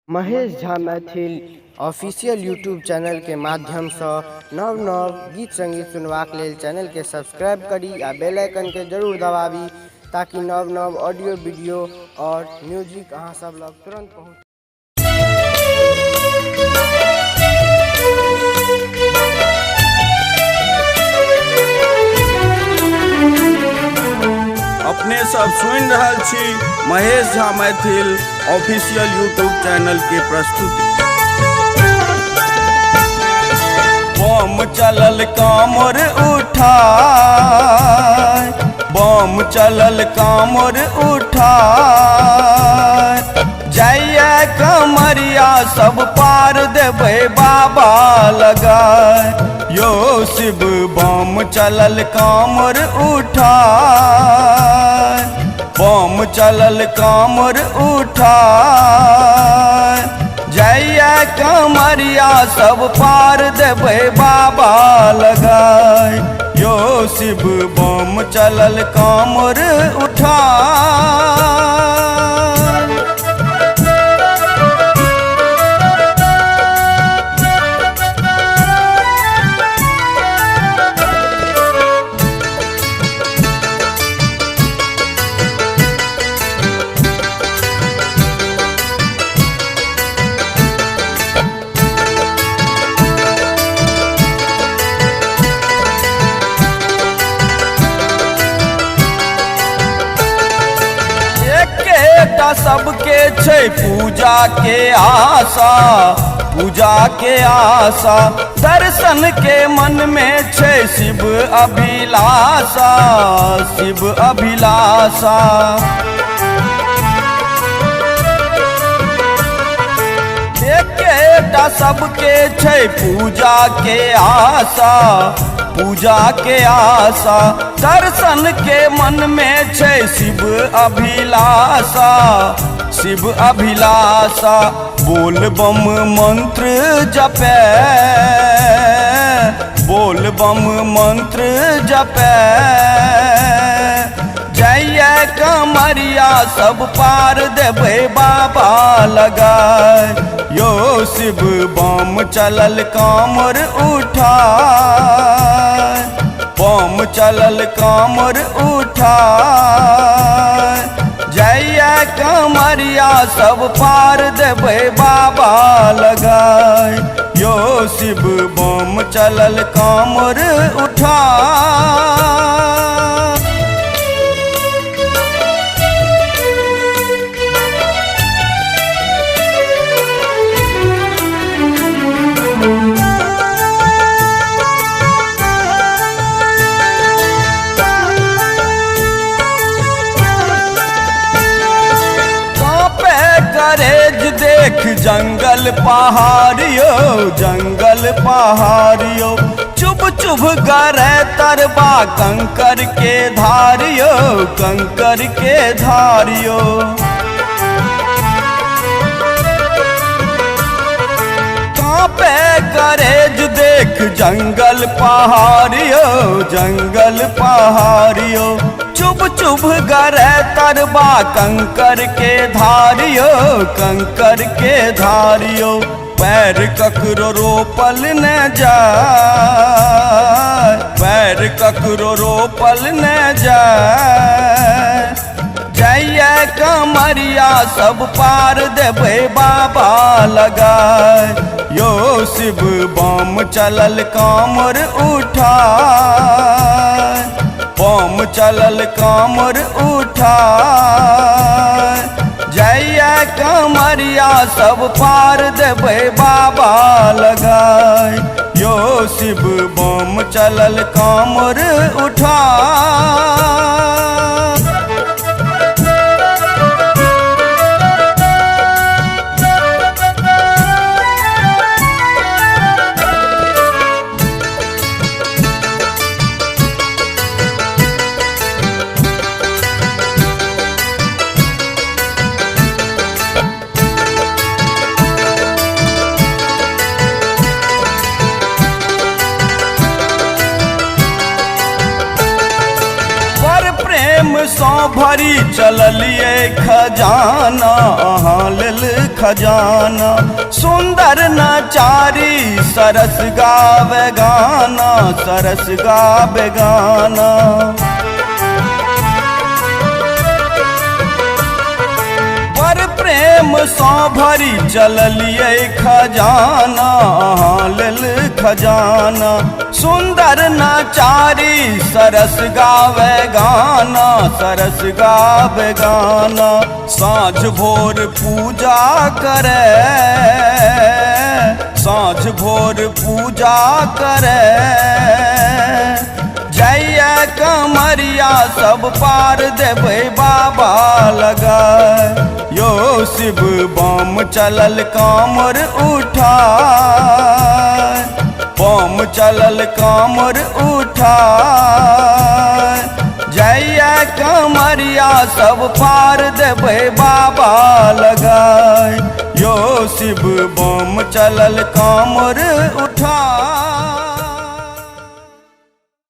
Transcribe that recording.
Mahesh Jha Maithil official YouTube channel के माध्यम से नव नव गीत संगीत सुनवाक लेल चैनल के सब्सक्राइब करी आ बेल आइकन के जरूर दबावी ताकि नव नव ऑडियो वीडियो और म्यूजिक अहाँ सब लग तुरंत पहुँच। अपने सब सुन रहल छी Mahesh Jha Maithil official YouTube channel के प्रस्तुति। बम चलल कामर उठा, बम चलल कामर उठा, जाइए कमरिया सब पार देवे बाबा लगा। यो शिव बम चलल कामर उठा, बम चलल कामर उठा, जाइए कमरिया सब पार देवे बाबा लगा। यो शिव बम चलल कामर उठा। सबके छे पूजा के आशा, पूजा के आशा, दर्शन के मन में छे शिव अभिलाषा, शिव अभिलाषा। एकेटा सबके छे पूजा के आशा, पूजा के आशा, दर्शन के मन में छे शिव अभिलाषा, शिव अभिलाषा। बोल बम मंत्र जपे, बोल बम मंत्र जपे, जाइए कमरिया सब पार देवे बाबा लगा। यो शिव बम चलल कामर उठा, बम चलल कामर उठा, जाइए कमरिया सब पार देवे बाबा लगा। यो शिव बम चलल कामर उठा। करेज देख जंगल पहाड़ियो, जंगल पहाड़ियो, चुभ चुभ गरे तरबा कंकर के धारियो, कंकर के धारियो। कांपे करेज देख जंगल पहाड़ियो, जंगल पहाड़ियो, चुभ चुभ गरे तरबा कंकर के धारियो, कंकर के धारियो। पैर ककरो रोपल न जाय, पैर ककरो रोपल न जाय, जाइए कमरिया सब पार देवे बाबा लगा। यो शिव बम चलल कामर उठा, बम चलल कामर उठा, जाइए कमरिया सब पार देवे बाबा लगा। यो शिव बम चलल कामर उठा। सौ भरी चललिए खजाना, अहाँ लेल खजाना। सुंदर नाचारी सरस गावे गाना, सरस गावे गाना। पर प्रेम सौ भरी चललिए खजाना, अहाँ लेल खजाना। सुंदर नाचारी सरस गावे गाना, सरस गावे गाना। साँझ भोर पूजा करे, साँझ भोर पूजा करे। जय कमरिया सब पार देवे बाबा लगा। यो शिव बम चलल कामर उठा, बम चलल कामर उठा। जय कमरिया सब पार देवे बाबा लगा। यो शिव बम चलल कामर उठा।